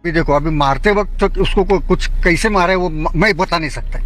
अभी देखो, अभी मारते वक्त तो उसको कुछ कैसे मारे वो मैं बता नहीं सकता।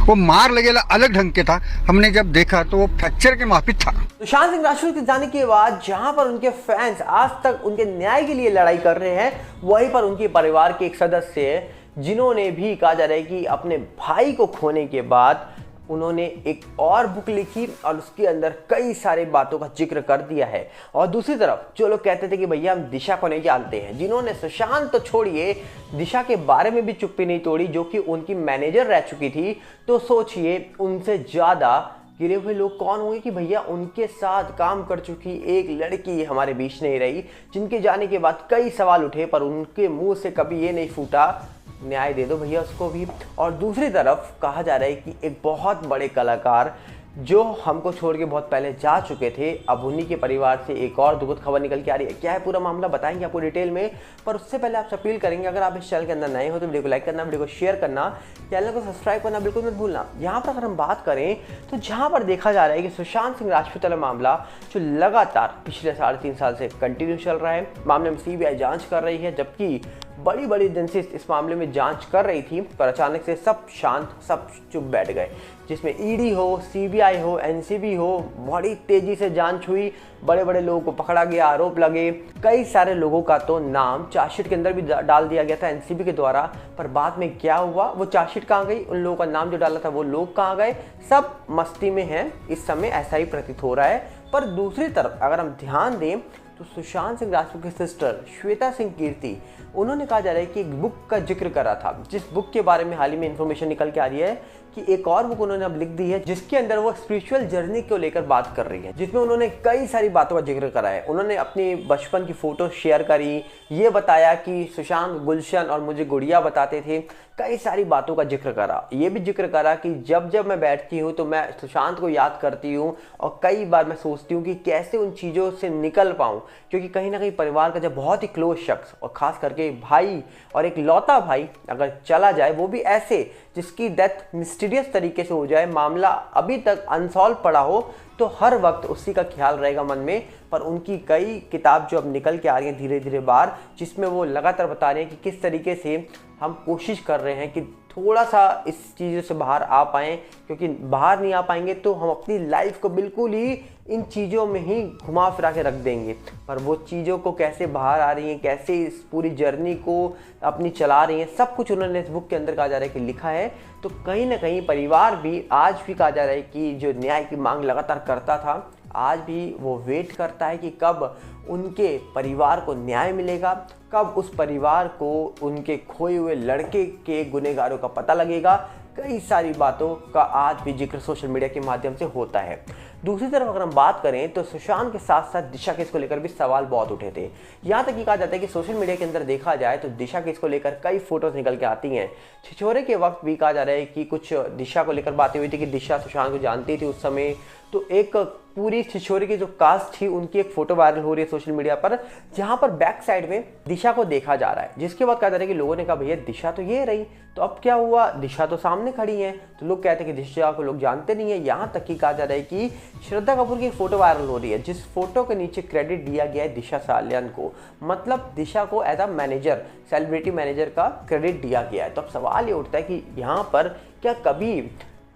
वो मार लगेला अलग ढंग के था, हमने जब देखा तो वो फ्रैक्चर के माफिक था। सुशांत सिंह राजपूत के जाने के बाद जहां पर उनके फैंस आज तक उनके न्याय के लिए लड़ाई कर रहे हैं, वहीं पर उनके परिवार के एक सदस्य है जिन्होंने भी कहा जा रहा है कि अपने भाई को खोने के बाद उन्होंने एक और बुक लिखी और उसके अंदर कई सारे बातों का जिक्र कर दिया है। और दूसरी तरफ जो लोग कहते थे कि भैया हम दिशा को नहीं जानते हैं, जिन्होंने सुशांत तो छोड़िए दिशा के बारे में भी चुप्पी नहीं तोड़ी, जो कि उनकी मैनेजर रह चुकी थी, तो सोचिए उनसे ज्यादा गिरे हुए लोग कौन होंगे कि भैया उनके साथ काम कर चुकी एक लड़की हमारे बीच नहीं रही, जिनके जाने के बाद कई सवाल उठे पर उनके मुंह से कभी ये नहीं फूटा न्याय दे दो भैया उसको भी। और दूसरी तरफ कहा जा रहा है कि एक बहुत बड़े कलाकार जो हमको छोड़ के बहुत पहले जा चुके थे, अब उन्हीं के परिवार से एक और दुखद खबर निकल के आ रही है। क्या है पूरा मामला बताएंगे आपको डिटेल में, पर उससे पहले आपसे अपील करेंगे अगर आप इस चैनल के अंदर नए हो तो वीडियो को लाइक करना, वीडियो को शेयर करना, चैनल को सब्सक्राइब करना बिल्कुल मत भूलना। यहाँ पर अगर हम बात करें तो जहाँ पर देखा जा रहा है कि सुशांत सिंह राजपूत वाला मामला जो लगातार पिछले 3.5 साल से कंटिन्यू चल रहा है, मामले में सीबीआई जाँच कर रही है, जबकि बड़ी बड़ी एजेंसी इस मामले में जांच कर रही थी, पर अचानक से सब शांत, सब चुप बैठ गए, जिसमें ईडी हो, सीबीआई हो, एनसीबी हो, बड़ी तेजी से जांच हुई, बड़े बड़े लोगों को पकड़ा गया, आरोप लगे, कई सारे लोगों का तो नाम चार्जशीट के अंदर भी डाल दिया गया था एनसीबी के द्वारा। पर बाद में क्या हुआ, वो चार्जशीट कहाँ गई, उन लोगों का नाम जो डाला था वो लोग कहाँ गए, सब मस्ती में हैं इस समय, ऐसा ही प्रतीत हो रहा है। पर दूसरी तरफ अगर हम ध्यान दें तो सुशांत सिंह राजपूत की सिस्टर श्वेता सिंह कीर्ति, उन्होंने कहा जा रहा है कि एक बुक का जिक्र करा था, जिस बुक के बारे में हाल ही में इंफॉर्मेशन निकल के आ रही है कि एक और बुक उन्होंने अब लिख दी है, जिसके अंदर वो स्पिरिचुअल जर्नी को लेकर बात कर रही है, जिसमें उन्होंने कई सारी बातों का जिक्र करा है। उन्होंने अपनी बचपन की फोटो शेयर करी, ये बताया कि सुशांत गुलशन और मुझे गुड़िया बताते थे, कई सारी बातों का जिक्र करा। ये भी जिक्र करा कि जब जब मैं बैठती हूँ तो मैं सुशांत को याद करती हूँ और कई बार मैं सोचती हूँ कि कैसे उन चीज़ों से निकल पाऊँ, क्योंकि कहीं ना कहीं परिवार का जब बहुत ही क्लोज शख्स और खास करके भाई और एक लौता भाई अगर चला जाए, वो भी ऐसे जिसकी डेथ मिस्टीरियस तरीके से हो जाए, मामला अभी तक अनसॉल्व पड़ा हो, तो हर वक्त उसी का ख्याल रहेगा मन में। पर उनकी कई किताब जो अब निकल के आ रही हैं धीरे धीरे बाहर, जिसमें वो लगातार बता रहे हैं कि किस तरीके से हम कोशिश कर रहे हैं कि थोड़ा सा इस चीज़ों से बाहर आ पाएँ, क्योंकि बाहर नहीं आ पाएंगे तो हम अपनी लाइफ को बिल्कुल ही इन चीज़ों में ही घुमा फिरा के रख देंगे। पर वो चीज़ों को कैसे बाहर आ रही हैं, कैसे इस पूरी जर्नी को अपनी चला रही हैं, सब कुछ उन्होंने इस बुक के अंदर कहा जा रहा है कि लिखा है। तो कहीं ना कहीं परिवार भी आज भी कहा जा रहा है कि जो न्याय की मांग लगातार करता था, आज भी वो वेट करता है कि कब उनके परिवार को न्याय मिलेगा, कब उस परिवार को उनके खोए हुए लड़के के गुनहगारों का पता लगेगा। कई सारी बातों का आज भी जिक्र सोशल मीडिया के माध्यम से होता है। दूसरी तरफ अगर हम बात करें तो सुशांत के साथ साथ दिशा केस को लेकर भी सवाल बहुत उठे थे। यहाँ तक कि कहा जाता है कि सोशल मीडिया के अंदर देखा जाए तो दिशा केस को लेकर कई फोटोज निकल के आती हैं। छिछोरे के वक्त भी कहा जा रहा है कि कुछ दिशा को लेकर बातें हुई थी कि दिशा सुशांत को जानती थी उस समय, तो एक पूरी छिछोरे की जो कास्ट थी उनकी एक फोटो वायरल हो रही है सोशल मीडिया पर, जहां पर बैक साइड में दिशा को देखा जा रहा है, जिसके बाद कहा जा रहा है कि लोगों ने कहा भैया दिशा तो ये रही, तो अब क्या हुआ, दिशा तो सामने खड़ी है। तो लोग कहते हैं कि दिशा को लोग जानते नहीं है। यहाँ तक कि कहा जा रहा है कि श्रद्धा कपूर की फोटो वायरल हो रही है, जिस फोटो के नीचे क्रेडिट दिया गया है दिशा सालियान को, मतलब दिशा को as a manager, celebrity manager का क्रेडिट दिया गया है। तो अब सवाल ये उठता है कि यहाँ पर क्या कभी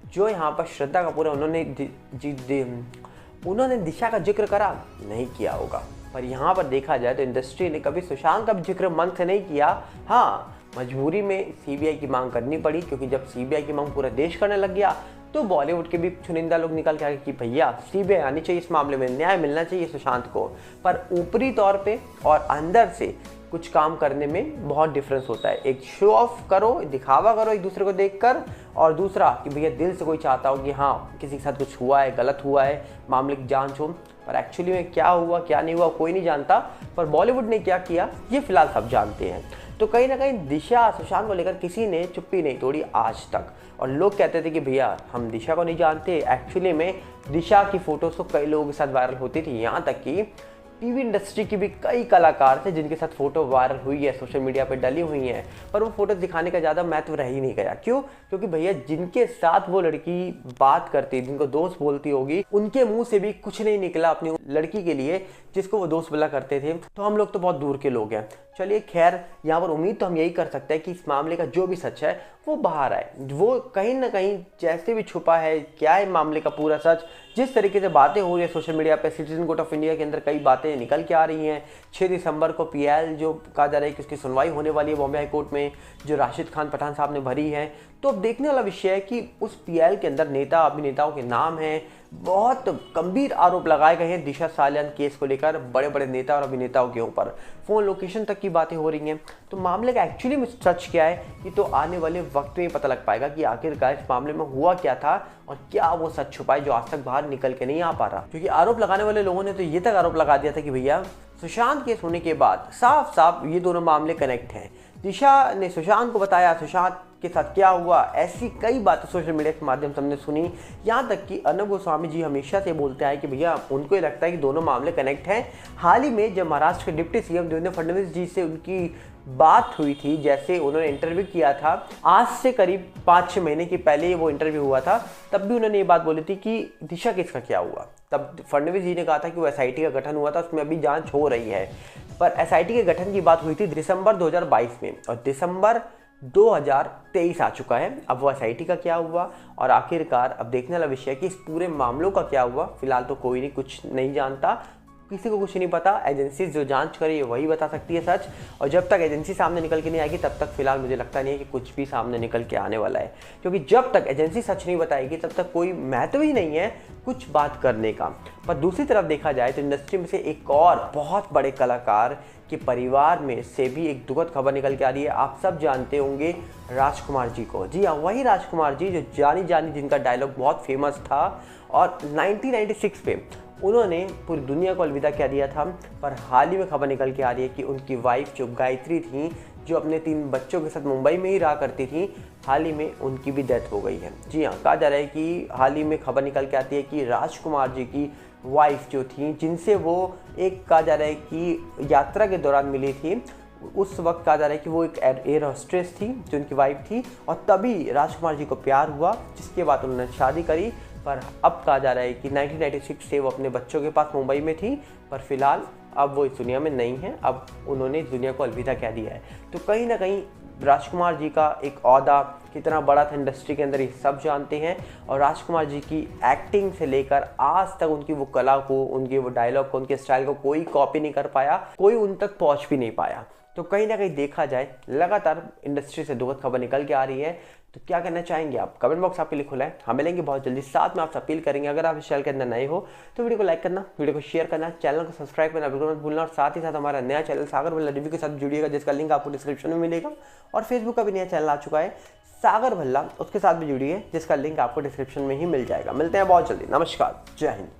जो यहाँ पर श्रद्धा कपूर है उन्होंने दिशा का जिक्र करा, नहीं किया होगा। पर यहाँ पर देखा जाए तो इंडस्ट्री ने कभी सुशांत का जिक्र मन से नहीं किया। हाँ, मजबूरी में सीबीआई की मांग करनी पड़ी, क्योंकि जब सीबीआई की मांग पूरा देश करने लग गया तो बॉलीवुड के भी चुनिंदा लोग निकल के आए कि भैया सीबीआई आनी चाहिए, इस मामले में न्याय मिलना चाहिए सुशांत को। पर ऊपरी तौर पे और अंदर से कुछ काम करने में बहुत डिफरेंस होता है। एक शो ऑफ करो, दिखावा करो एक दूसरे को देखकर, और दूसरा कि भैया दिल से कोई चाहता हो कि हाँ किसी के साथ कुछ हुआ है, गलत हुआ है, मामले की जांच हो। पर एक्चुअली में क्या हुआ क्या नहीं हुआ कोई नहीं जानता, पर बॉलीवुड ने क्या किया ये फिलहाल सब जानते हैं। तो कहीं ना कहीं दिशा सुशांत को लेकर किसी ने चुप्पी नहीं तोड़ी आज तक, और लोग कहते थे कि भैया हम दिशा को नहीं जानते। एक्चुअली में दिशा की फोटोज तो कई लोगों के साथ वायरल होती थी, यहाँ तक कि टीवी इंडस्ट्री की भी कई कलाकार थे जिनके साथ फोटो वायरल हुई है, सोशल मीडिया पे डली हुई हैं, पर वो फोटो दिखाने का ज़्यादा महत्व रह ही नहीं गया। क्यों? क्योंकि भैया जिनके साथ वो लड़की बात करती, जिनको दोस्त बोलती होगी, उनके मुंह से भी कुछ नहीं निकला अपनी लड़की के लिए जिसको वो दोस्त बोला करते थे। तो हम लोग तो बहुत दूर के लोग हैं, चलिए खैर, यहाँ पर उम्मीद तो हम यही कर सकते हैं कि इस मामले का जो भी सच है वो बाहर आए। वो कहीं ना कहीं जैसे भी छुपा है, क्या है मामले का पूरा सच, जिस तरीके से बातें हो रही है सोशल मीडिया पे, सिटीजन कोर्ट ऑफ इंडिया के अंदर कई बातें निकल के आ रही हैं। 6 दिसंबर को PIL जो कहा जा रहा है कि उसकी सुनवाई होने वाली है बॉम्बे हाई कोर्ट में, जो राशिद खान पठान साहब ने भरी है। तो अब देखने वाला विषय है कि उस PIL के अंदर नेता अभिनेताओं के नाम हैं। बहुत गंभीर आरोप लगाए गए हैं दिशा सालियान केस को लेकर, बड़े बड़े नेता और अभिनेताओं के ऊपर फोन लोकेशन तक की बातें हो रही हैं। तो मामले का एक्चुअली में सच क्या है, ये तो आने वाले वक्त में पता लग पाएगा कि आखिरकार इस मामले में हुआ क्या था और क्या वो सच छुपा है जो आज तक बाहर निकल के नहीं आ पा रहा। क्योंकि आरोप लगाने वाले लोगों ने तो ये तक आरोप लगा दिया था कि भैया सुशांत केस होने के बाद साफ साफ ये दोनों मामले कनेक्ट हैं। दिशा ने सुशांत को बताया सुशांत के साथ क्या हुआ, ऐसी कई बातें सोशल मीडिया के माध्यम से हमने सुनी। यहाँ तक कि अर्नब गोस्वामी जी हमेशा से बोलते हैं कि भैया उनको ये लगता है कि दोनों मामले कनेक्ट हैं। हाल ही में जब महाराष्ट्र के डिप्टी CM देवेंद्र फडणवीस जी से उनकी बात हुई थी, जैसे उन्होंने इंटरव्यू किया था, आज से करीब 5-6 महीने के पहले वो इंटरव्यू हुआ था, तब भी उन्होंने ये बात बोली थी कि दिशा केस का क्या हुआ। तब फडणवीस जी ने कहा था कि वो SIT का गठन हुआ था, उसमें अभी जांच हो रही है। पर SIT के गठन की बात हुई थी दिसंबर 2022 में और दिसंबर 2023 आ चुका है। अब वो SIT का क्या हुआ और आखिरकार अब देखने वाला विषय है कि इस पूरे मामलों का क्या हुआ। फिलहाल तो कोई नहीं कुछ नहीं जानता, किसी को कुछ नहीं पता। एजेंसी जो जांच करी वही बता सकती है सच, और जब तक एजेंसी सामने निकल के नहीं आएगी तब तक फिलहाल मुझे लगता नहीं है कि कुछ भी सामने निकल के आने वाला है। क्योंकि जब तक एजेंसी सच नहीं बताएगी तब तक कोई महत्व ही नहीं है कुछ बात करने का। पर दूसरी तरफ देखा जाए तो इंडस्ट्री में से एक और बहुत बड़े कलाकार के परिवार में से भी एक दुखद खबर निकल के आ रही है। आप सब जानते होंगे राजकुमार जी को। जी हाँ, वही राजकुमार जी जो जानी जानी जिनका डायलॉग बहुत फेमस था और 1996 पे उन्होंने पूरी दुनिया को अलविदा कह दिया था। पर हाल ही में खबर निकल के आ रही है कि उनकी वाइफ जो गायत्री थी, जो अपने 3 बच्चों के साथ मुंबई में ही रहा करती थी, हाल ही में उनकी भी डेथ हो गई है। जी हाँ, कहा जा रहा है कि हाल ही में खबर निकल के आती है कि राजकुमार जी की वाइफ जो थी, जिनसे वो एक कहा जा रहा है कि यात्रा के दौरान मिली थी, उस वक्त कहा जा रहा है कि वो एक एयर होस्टेस थी जो उनकी वाइफ थी, और तभी राजकुमार जी को प्यार हुआ, जिसके बाद उन्होंने शादी करी। पर अब कहा जा रहा है कि 1996 से वो अपने बच्चों के पास मुंबई में थी, पर फिलहाल अब वो इस दुनिया में नहीं है। अब उन्होंने इस दुनिया को अलविदा कह दिया है। तो कहीं ना कहीं राजकुमार जी का एक ओहदा कितना बड़ा था इंडस्ट्री के अंदर, ये सब जानते हैं। और राजकुमार जी की एक्टिंग से लेकर आज तक उनकी वो कला को, उनके वो डायलॉग को, उनके स्टाइल को कोई कॉपी नहीं कर पाया, कोई उन तक पहुंच भी नहीं पाया। तो कहीं ना कहीं देखा जाए लगातार इंडस्ट्री से दुखद खबर निकल के आ रही है। तो क्या कहना चाहेंगे आप? कमेंट बॉक्स आपके लिए खुला है, हम मिलेंगे बहुत जल्दी। साथ में आपसे अपील करेंगे, अगर आप इस चैनल के अंदर नए हो तो वीडियो को लाइक करना, वीडियो को शेयर करना, चैनल को सब्सक्राइब करना बिल्कुल मत भूलना। और साथ ही साथ हमारा नया चैनल सागर भल्ला रिव्यू के साथ जुड़िएगा, जिसका लिंक आपको डिस्क्रिप्शन में मिलेगा। और फेसबुक का भी नया चैनल आ चुका है सागर भल्ला, उसके साथ भी जुड़िए, जिसका लिंक आपको डिस्क्रिप्शन में ही मिल जाएगा। मिलते हैं बहुत जल्दी। नमस्कार, जय हिंद।